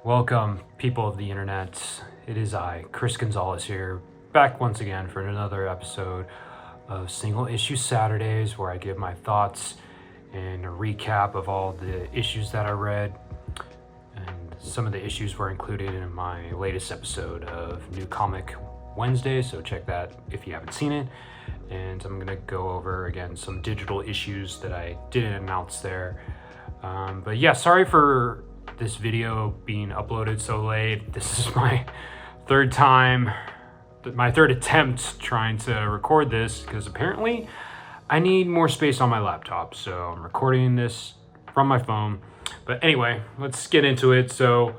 Welcome, people of the internet. It is I, Chris Gonzalez here, back once again for another episode of Single Issue Saturdays, where I give my thoughts and a recap of all the issues that I read. And some of the issues were included in my latest episode of New Comic Wednesday, so check that if you haven't seen it. And I'm gonna go over again some digital issues that I didn't announce there. But yeah, sorry for this video being uploaded so late. This is my third attempt trying to record this, because apparently I need more space on my laptop, so I'm recording this from my phone. But anyway, let's get into it. So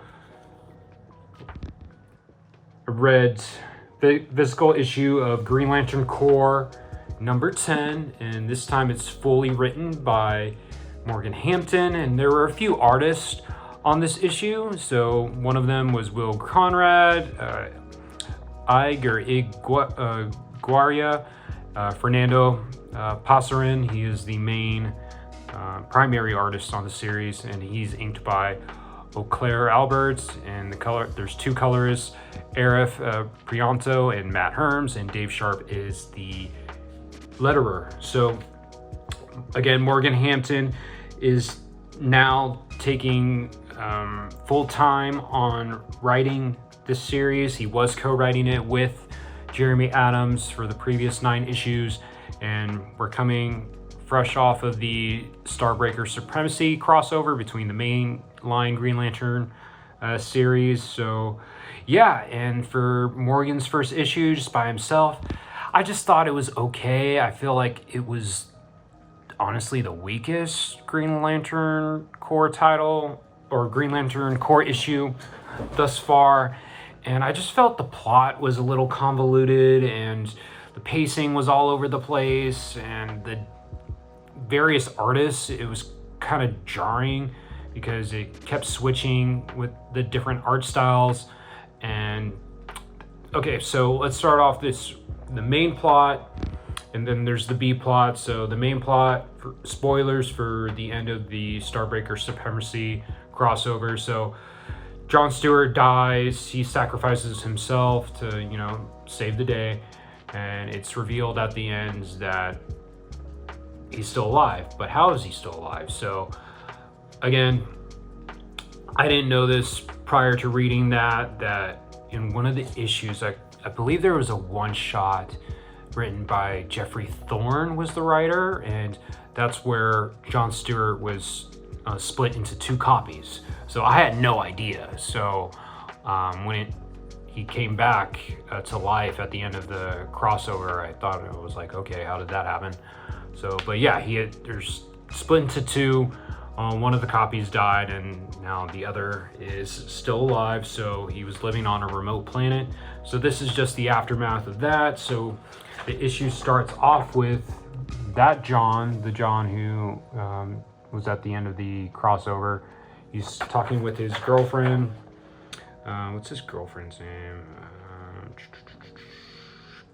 I read the physical issue of Green Lantern Corps number 10, and this time it's fully written by Morgan Hampton, and there were a few artists on this issue. So one of them was Will Conrad, Iguaria, Fernando Pasarin. He is the main primary artist on the series, and he's inked by Auclair Alberts. And there's two colorists, Arif Prianto and Matt Herms, and Dave Sharp is the letterer. So again, Morgan Hampton is now taking full time on writing this series. He was co-writing it with Jeremy Adams for the previous 9 issues, and we're coming fresh off of the Starbreaker Supremacy crossover between the main line Green Lantern series. So yeah, and for Morgan's first issue just by himself, I just thought it was okay. I feel like it was honestly the weakest Green Lantern Corps title or Green Lantern Corps issue thus far, and I just felt the plot was a little convoluted and the pacing was all over the place, and the various artists, it was kind of jarring because it kept switching with the different art styles. And okay, so let's start off the main plot, and then there's the B plot. So the main plot, spoilers for the end of the Starbreaker Supremacy crossover. So John Stewart dies, he sacrifices himself to, save the day, and it's revealed at the end that he's still alive. But how is he still alive? So again, I didn't know this prior to reading that in one of the issues, I believe there was a one-shot written by Jeffrey Thorne was the writer, and that's where John Stewart was split into 2 copies. So I had no idea. So when he came back to life at the end of the crossover, I thought it was like, okay, how did that happen? So, but yeah, there's split into 2. One of the copies died, and now the other is still alive. So he was living on a remote planet. So this is just the aftermath of that. So the issue starts off with that the John who was at the end of the crossover. He's talking with his girlfriend. What's his girlfriend's name?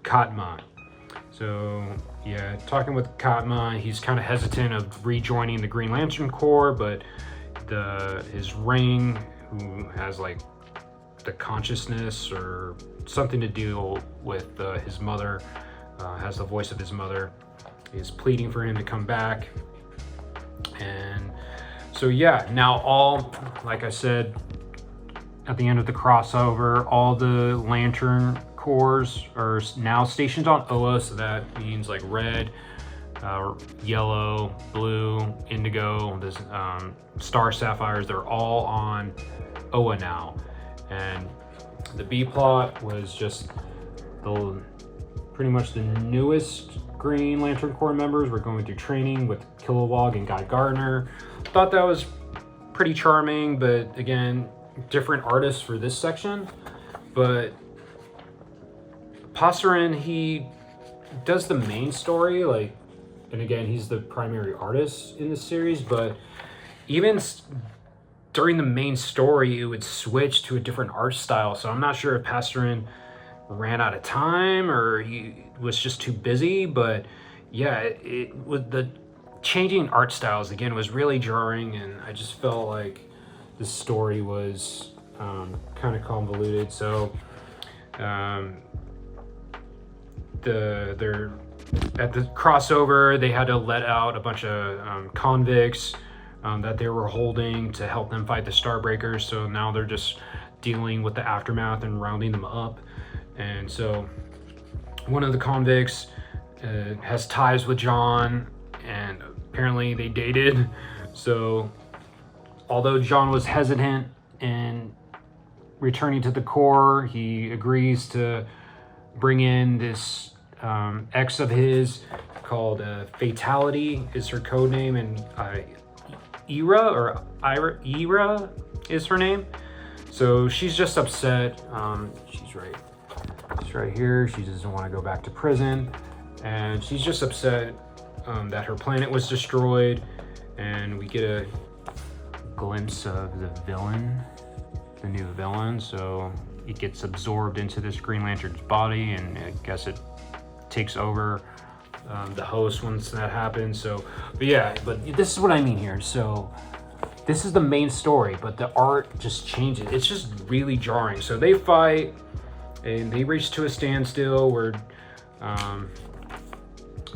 Katma. So yeah, talking with Katma, he's kind of hesitant of rejoining the Green Lantern Corps, but his ring, who has like the consciousness or something to deal with his mother, has the voice of his mother, is pleading for him to come back. And so yeah, now like I said, at the end of the crossover, all the Lantern Corps are now stationed on Oa. So that means like red, yellow, blue, indigo, star sapphires, they're all on Oa now. And the B plot was just pretty much the newest Green Lantern Corps members were going through training with Kilowog and Guy Gardner. Thought that was pretty charming, but again, different artists for this section. But Pasarin, he does the main story, and again, he's the primary artist in the series, but even during the main story, it would switch to a different art style. So I'm not sure if Pasarin ran out of time or he was just too busy, but yeah, it with the changing art styles again was really jarring, and I just felt like the story was kind of convoluted. So they're at the crossover. They had to let out a bunch of convicts that they were holding to help them fight the Starbreakers. So now they're just dealing with the aftermath and rounding them up. And so one of the convicts has ties with John, and apparently they dated. So although John was hesitant in returning to the Corps, he agrees to bring in this ex of his called Fatality is her code name, and Ira is her name. So she's just upset. She's right here. She doesn't want to go back to prison, and she's just upset that her planet was destroyed. And we get a glimpse of the new villain. So it gets absorbed into this Green Lantern's body, and I guess it takes over the host once that happens. So, but this is what I mean here. So this is the main story, but the art just changes. It's just really jarring. So they fight, and they reach to a standstill where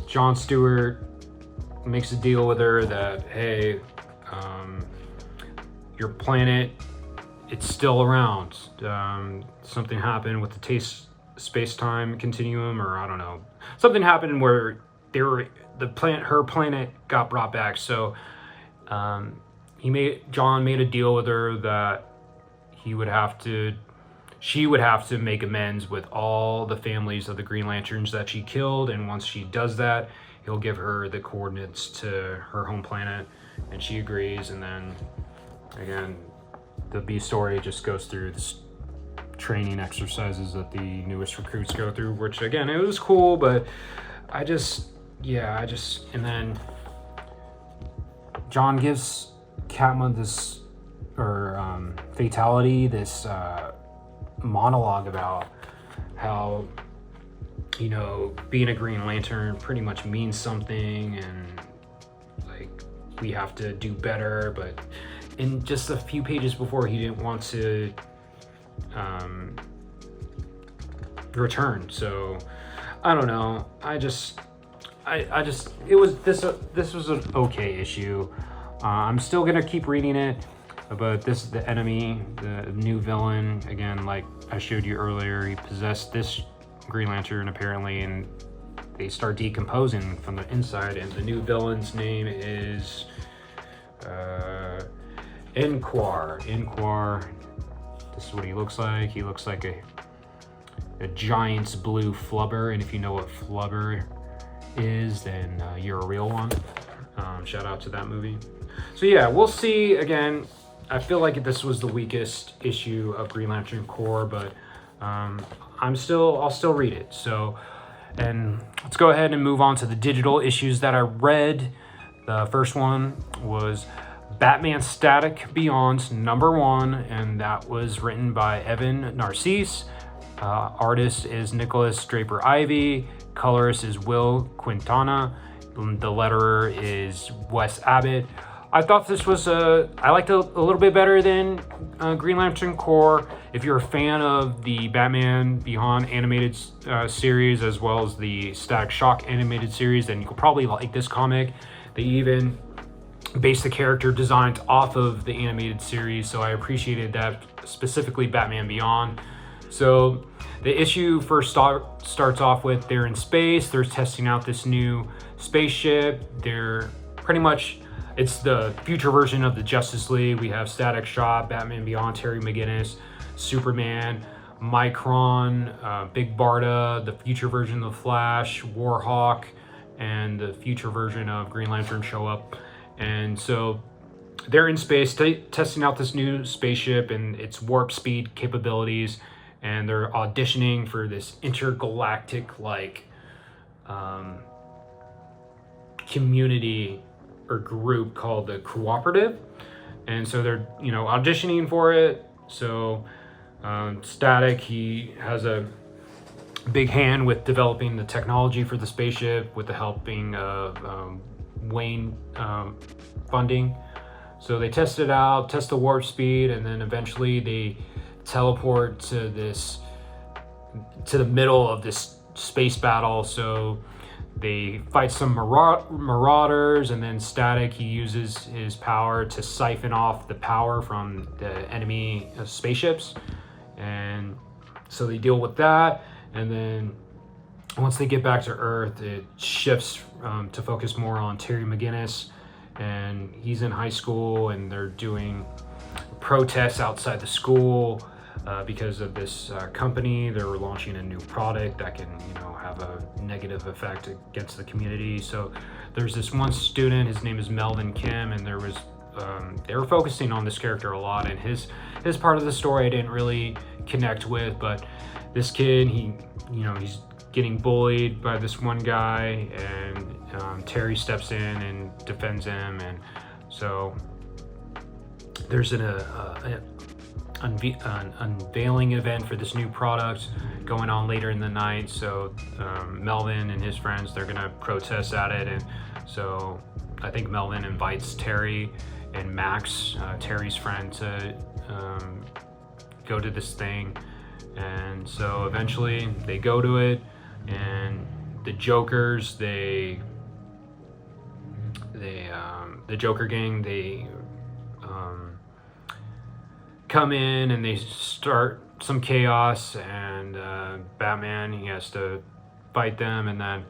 John Stewart makes a deal with her that, hey, your planet, it's still around. Something happened with the space-time continuum, or I don't know. Something happened where her planet got brought back. So John made a deal with her that she would have to make amends with all the families of the Green Lanterns that she killed, and once she does that, he'll give her the coordinates to her home planet, and she agrees. And then again, the B story just goes through this training exercises that the newest recruits go through, which again, it was cool, but and then John gives Katma Fatality this monologue about how, being a Green Lantern pretty much means something, and like we have to do better. But in just a few pages before, he didn't want to return. So I don't know. This was an okay issue. I'm still gonna keep reading it, but this is the enemy, the new villain. Again, like I showed you earlier, he possessed this Green Lantern apparently, and they start decomposing from the inside. And the new villain's name is Inquar. This is what he looks like. He looks like a giant's blue flubber, and if you know what flubber is, then you're a real one. Shout out to that movie. So yeah, we'll see. Again, I feel like this was the weakest issue of Green Lantern Corps, but I'll still read it. So, and let's go ahead and move on to the digital issues that I read. The first one was Batman Static Beyond #1, and that was written by Evan Narcisse. Artist is Nicholas Draper-Ivy. Colorist is Will Quintana. The letterer is Wes Abbott. I thought this was I liked it a little bit better than Green Lantern Corps. If you're a fan of the Batman Beyond animated series, as well as the Static Shock animated series, then you'll probably like this comic. They even based the character designs off of the animated series, so I appreciated that, specifically Batman Beyond. So the issue first starts off with they're in space, they're testing out this new spaceship. They're pretty much, it's the future version of the Justice League. We have Static Shock, Batman Beyond, Terry McGinnis, Superman, Micron, Big Barda, the future version of the Flash, Warhawk, and the future version of Green Lantern show up. And so they're in space testing out this new spaceship and its warp speed capabilities, and they're auditioning for this intergalactic community or group called the Cooperative. And so they're auditioning for it. So Static, he has a big hand with developing the technology for the spaceship with the helping of Wayne funding. So they test it out, test the warp speed, and then eventually they teleport to the middle of this space battle. So they fight some marauders, and then Static, he uses his power to siphon off the power from the enemy spaceships. And so they deal with that, and then once they get back to Earth, it shifts to focus more on Terry McGinnis, and he's in high school, and they're doing protests outside the school because of this company. They're launching a new product that can, have a negative effect against the community. So there's this one student, his name is Melvin Kim, and they were focusing on this character a lot, and his part of the story I didn't really connect with, but this kid, he's getting bullied by this one guy, and Terry steps in and defends him, and so there's an unveiling event for this new product going on later in the night. So Melvin and his friends, they're gonna protest at it, and so I think Melvin invites Terry and Max, Terry's friend, to go to this thing. And so eventually they go to it, and the Jokers, the Joker gang, they come in and they start some chaos, and Batman, he has to fight them, and then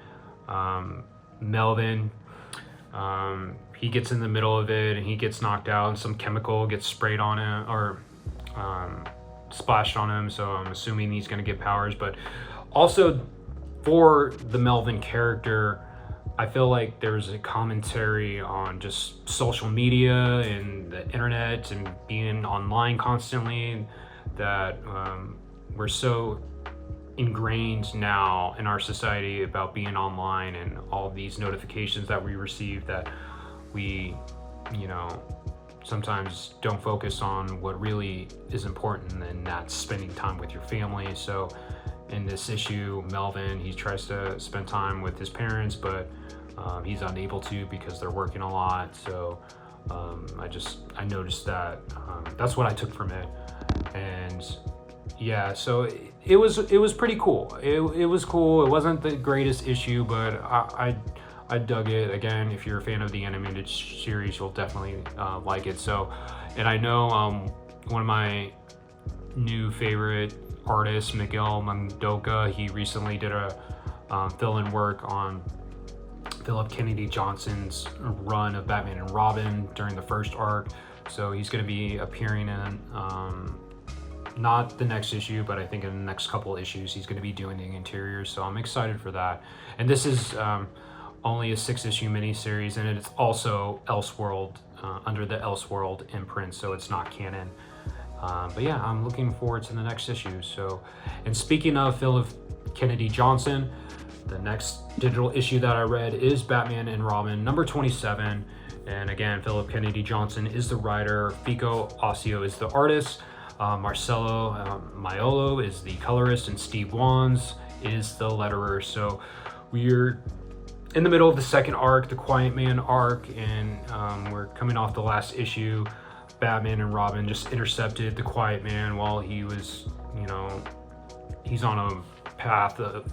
Melvin, he gets in the middle of it, and he gets knocked out, and some chemical gets sprayed on him, or splashed on him, so I'm assuming he's going to get powers. But also for the Melvin character, I feel like there's a commentary on just social media and the internet and being online constantly, that we're so ingrained now in our society about being online and all these notifications that we receive, that we, sometimes don't focus on what really is important, and that's spending time with your family. So in this issue, Melvin, he tries to spend time with his parents, but he's unable to because they're working a lot. So I noticed that. That's what I took from it. And yeah, so it was pretty cool. It was cool. It wasn't the greatest issue, but I dug it. Again, if you're a fan of the animated series, you'll definitely like it. So, and I know one of my new favorite artists, Miguel Mandoka, he recently did a fill-in work on Philip Kennedy Johnson's run of Batman and Robin during the first arc. So he's going to be appearing in not the next issue, but I think in the next couple issues he's going to be doing the interiors. So I'm excited for that. And this is only a 6-issue miniseries, and it's also Elseworld, under the Elseworld imprint, so it's not canon. But yeah, I'm looking forward to the next issue. So, and speaking of Philip Kennedy Johnson, the next digital issue that I read is Batman and Robin number 27. And again, Philip Kennedy Johnson is the writer, Fico Ossio is the artist, Marcelo Maiolo is the colorist, and Steve Wands is the letterer. So we're in the middle of the second arc, the Quiet Man arc, and we're coming off the last issue. Batman and Robin just intercepted the Quiet Man while he was, he's on a path of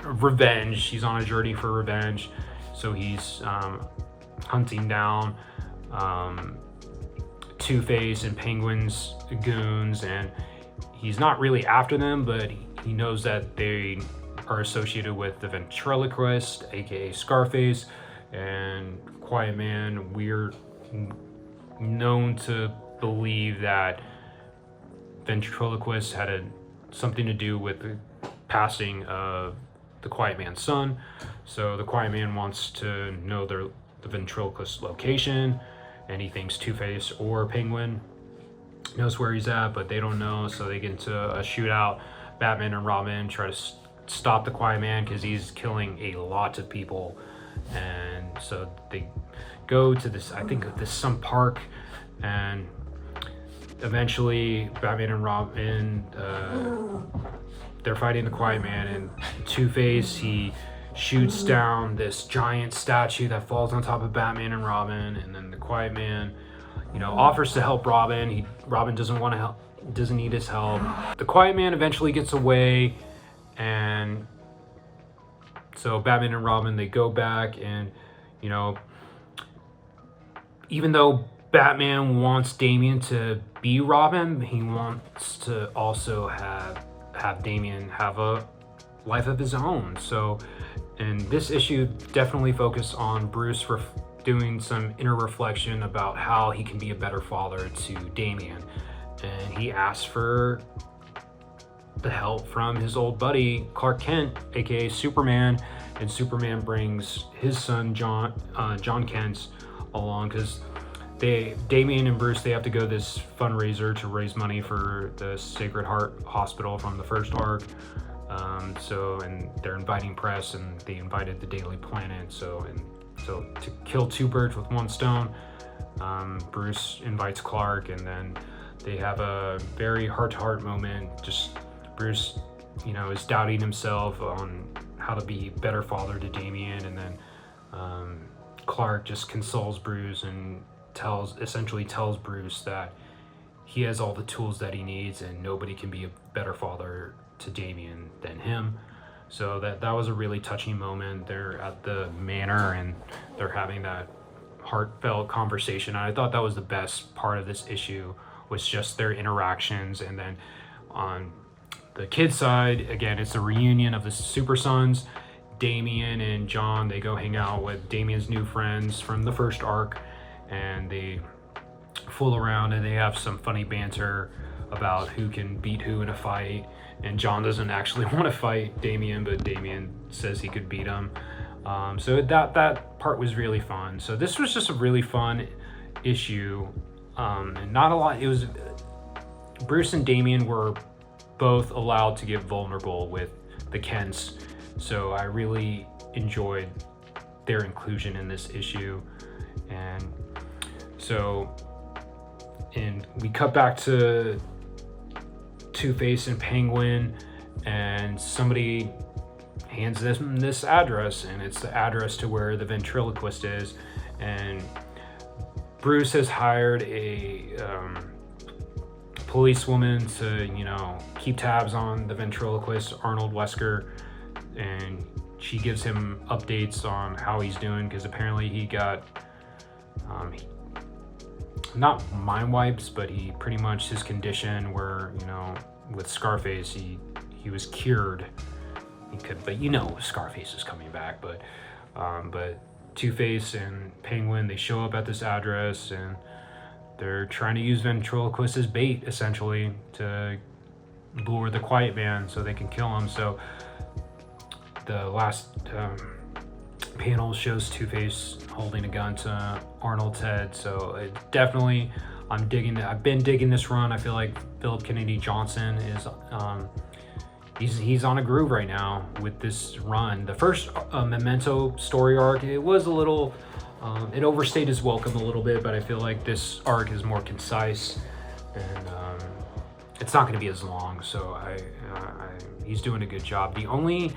revenge. He's on a journey for revenge. So he's hunting down Two-Face and Penguin's goons, and he's not really after them, but he knows that they are associated with the ventriloquist, aka Scarface, and Quiet Man. We're known to believe that ventriloquist had something to do with the passing of the Quiet Man's son. So the Quiet Man wants to know the ventriloquist's location, and he thinks Two-Face or Penguin knows where he's at, but they don't know. So they get into a shootout. Batman and Robin try to stop the Quiet Man because he's killing a lot of people, and so they go to this, I think this some park, and eventually Batman and Robin, they're fighting the Quiet Man, and Two-Face, he shoots down this giant statue that falls on top of Batman and Robin, and then the Quiet Man offers to help Robin. Robin doesn't want to help, doesn't need his help. The Quiet Man eventually gets away, and so Batman and Robin, they go back, and even though Batman wants Damian to be Robin, he wants to also have Damian have a life of his own. So, and this issue definitely focused on Bruce doing some inner reflection about how he can be a better father to Damian. And he asks for the help from his old buddy Clark Kent, aka Superman, and Superman brings his son John Kent along, because Damian and Bruce, they have to go to this fundraiser to raise money for the Sacred Heart Hospital from the first arc. And they're inviting press, and they invited the Daily Planet. So to kill two birds with one stone, Bruce invites Clark, and then they have a very heart-to-heart moment. Just Bruce, is doubting himself on how to be a better father to Damian, and then Clark just consoles Bruce and essentially tells Bruce that he has all the tools that he needs, and nobody can be a better father to Damian than him. So that was a really touching moment. They're at the manor, and they're having that heartfelt conversation. And I thought that was the best part of this issue, was just their interactions. And then on the kids' side, again, it's a reunion of the Super Sons. Damian and John, they go hang out with Damian's new friends from the first arc, and they fool around, and they have some funny banter about who can beat who in a fight. And John doesn't actually want to fight Damian, but Damian says he could beat him. So that part was really fun. So this was just a really fun issue, and not a lot. It was Bruce and Damian were both allowed to get vulnerable with the Kents, so I really enjoyed their inclusion in this issue. And we cut back to Two-Face and Penguin, and somebody hands them this address, and it's the address to where the ventriloquist is. And Bruce has hired a policewoman to keep tabs on the ventriloquist, Arnold Wesker, and she gives him updates on how he's doing, because apparently he got not mind wipes, but he pretty much, his condition where with Scarface he was cured. He could, but Scarface is coming back. But Two-Face and Penguin, they show up at this address, and they're trying to use ventriloquist as bait, essentially, to lure the Quiet Man so they can kill him. So the last panel shows Two-Face holding a gun to Arnold's head. So it definitely, I'm digging it. I've been digging this run. I feel like Philip Kennedy Johnson is he's on a groove right now with this run. The first Memento story arc, it was a little it overstayed his welcome a little bit, but I feel like this arc is more concise, and it's not going to be as long. So he's doing a good job. The only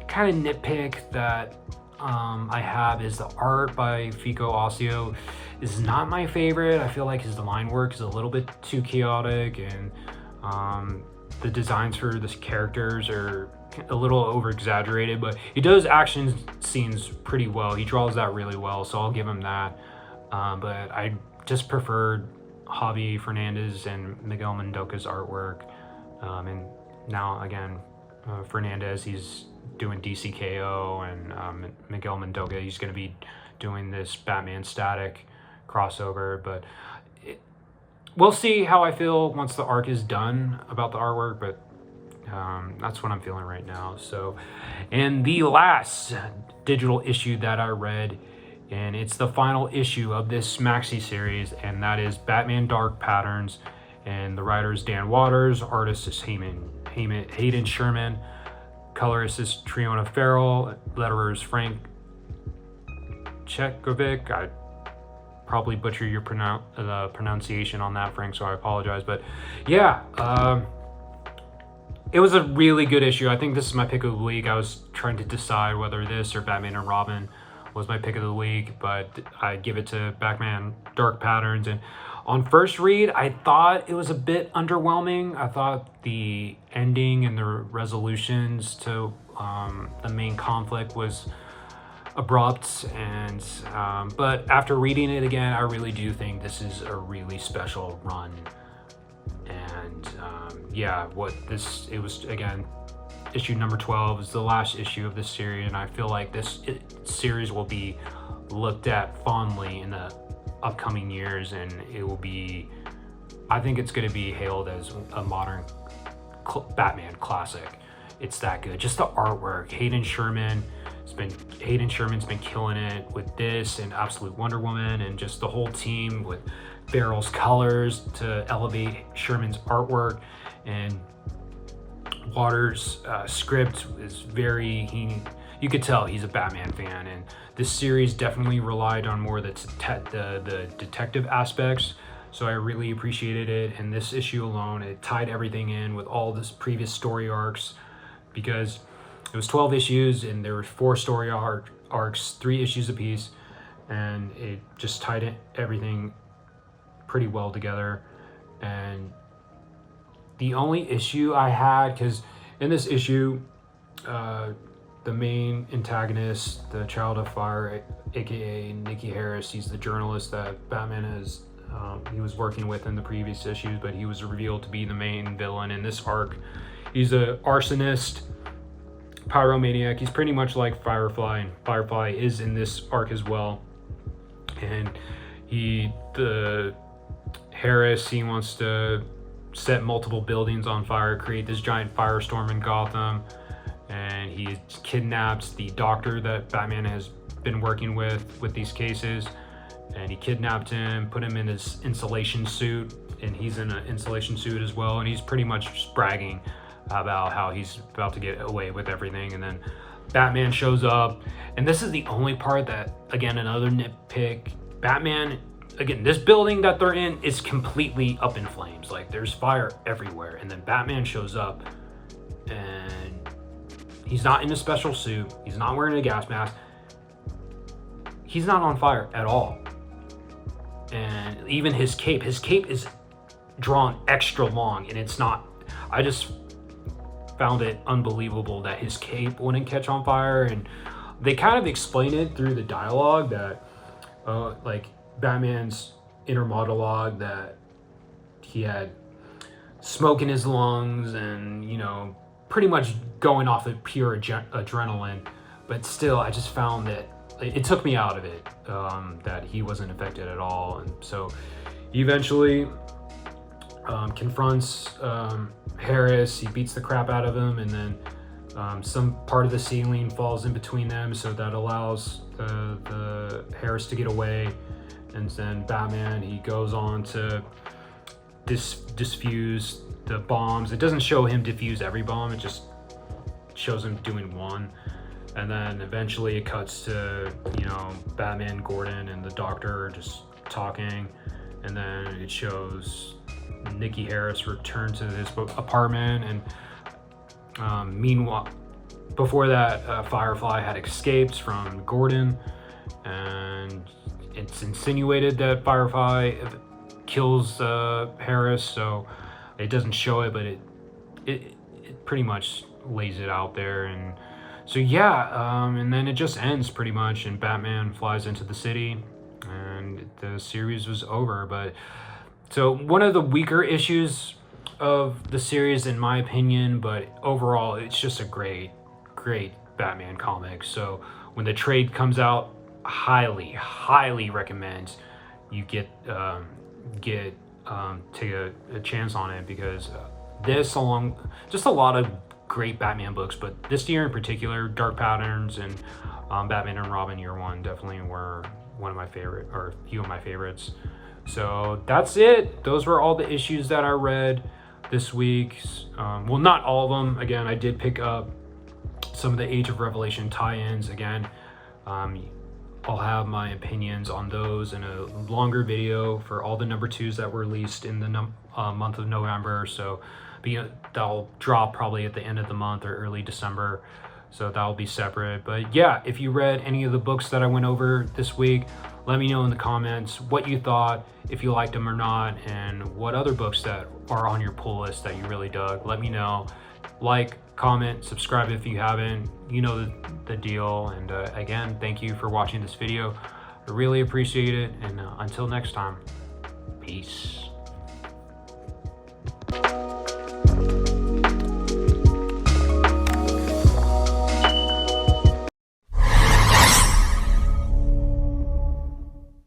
kind of nitpick that I have is the art by Fico Ossio is not my favorite. I feel like his line work is a little bit too chaotic, and the designs for the characters are a little over exaggerated, but he does action scenes pretty well. He draws that really well, so I'll give him that. But I just preferred Javi Fernandez and Miguel Mendoca's artwork. And now again, Fernandez, he's doing DCKO, and Miguel Mendoca, he's going to be doing this Batman Static crossover. But we'll see how I feel once the arc is done about the artwork, but that's what I'm feeling right now. So, and the last digital issue that I read, and it's the final issue of this maxi series, and that is Batman Dark Patterns, and the writer is Dan Waters, artist is Hayden Sherman, colorist is Triona Farrell, letterer is Frank Chekovic. I probably butcher your pronunciation on that, Frank, so I apologize. But yeah, it was a really good issue. I think this is my pick of the week. I was trying to decide whether this or Batman and Robin was my pick of the week, but I give it to Batman Dark Patterns. And On first read, I thought it was a bit underwhelming. I thought the ending and the resolutions to the main conflict was abrupt, and but after reading it again, I really do think this is a really special run. And yeah, it was again, issue number 12 is the last issue of this series, and I feel like this series will be looked at fondly in the upcoming years, and it will be, I think it's going to be hailed as a modern Batman classic. It's that good. Just the artwork, Hayden Sherman's been killing it with this and Absolute Wonder Woman, and just the whole team with Farrell's colors to elevate Sherman's artwork. And Waters' script is you could tell he's a Batman fan, and this series definitely relied on more the detective aspects, so I really appreciated it. And this issue alone, it tied everything in with all this previous story arcs, because it was 12 issues and there were 4 story arcs, 3 issues apiece, and it just tied everything pretty well together. And the only issue I had, because in this issue, the main antagonist, the Child of Fire, aka Nikki Harris, he's the journalist that Batman he was working with in the previous issues, but he was revealed to be the main villain in this arc. He's a arsonist, pyromaniac. He's pretty much like Firefly, and Firefly is in this arc as well. And the Harris, he wants to set multiple buildings on fire, create this giant firestorm in Gotham, and he kidnaps the doctor that Batman has been working with these cases, and he kidnapped him, put him in his insulation suit, and he's in an insulation suit as well, and he's pretty much just bragging about how he's about to get away with everything. And then Batman shows up, and this is the only part that, again, another nitpick, Batman, again, this building that they're in is completely up in flames. Like, there's fire everywhere. And then Batman shows up, and he's not in a special suit. He's not wearing a gas mask. He's not on fire at all. And even his cape is drawn extra long, and it's not. I just found it unbelievable that his cape wouldn't catch on fire. And they kind of explain it through the dialogue that, like, Batman's inner monologue, that he had smoke in his lungs and, pretty much going off of pure adrenaline. But still, I just found that it took me out of it, that he wasn't affected at all. And so he eventually confronts Harris. He beats the crap out of him, and then some part of the ceiling falls in between them, so that allows the Harris to get away. And then Batman, he goes on to diffuse the bombs. It doesn't show him diffuse every bomb, it just shows him doing one. And then eventually it cuts to, Batman, Gordon, and the Doctor just talking. And then it shows Nikki Harris return to his apartment. And meanwhile, before that, Firefly had escaped from Gordon, and it's insinuated that Firefly kills Harris, so it doesn't show it, but it pretty much lays it out there. And so yeah, and then it just ends pretty much, and Batman flies into the city, and the series was over. But so one of the weaker issues of the series, in my opinion, but overall it's just a great Batman comic. So when the trade comes out, highly recommend you take a chance on it, because this, along just a lot of great Batman books, but this year in particular, Dark Patterns and Batman and Robin Year One definitely were one of my favorite, or a few of my favorites. So that's it. Those were all the issues that I read this week. Well, not all of them. Again, I did pick up some of the Age of Revelation tie-ins. Again, I'll have my opinions on those in a longer video for all the number 2s that were released in the month of November. So that'll drop probably at the end of the month or early December. So that'll be separate. But yeah, if you read any of the books that I went over this week, Let me know in the comments what you thought, if you liked them or not, and what other books that are on your pull list that you really dug. Let me know. Like, comment, subscribe if you haven't. You know the deal. And again, thank you for watching this video. I really appreciate it. And until next time, peace.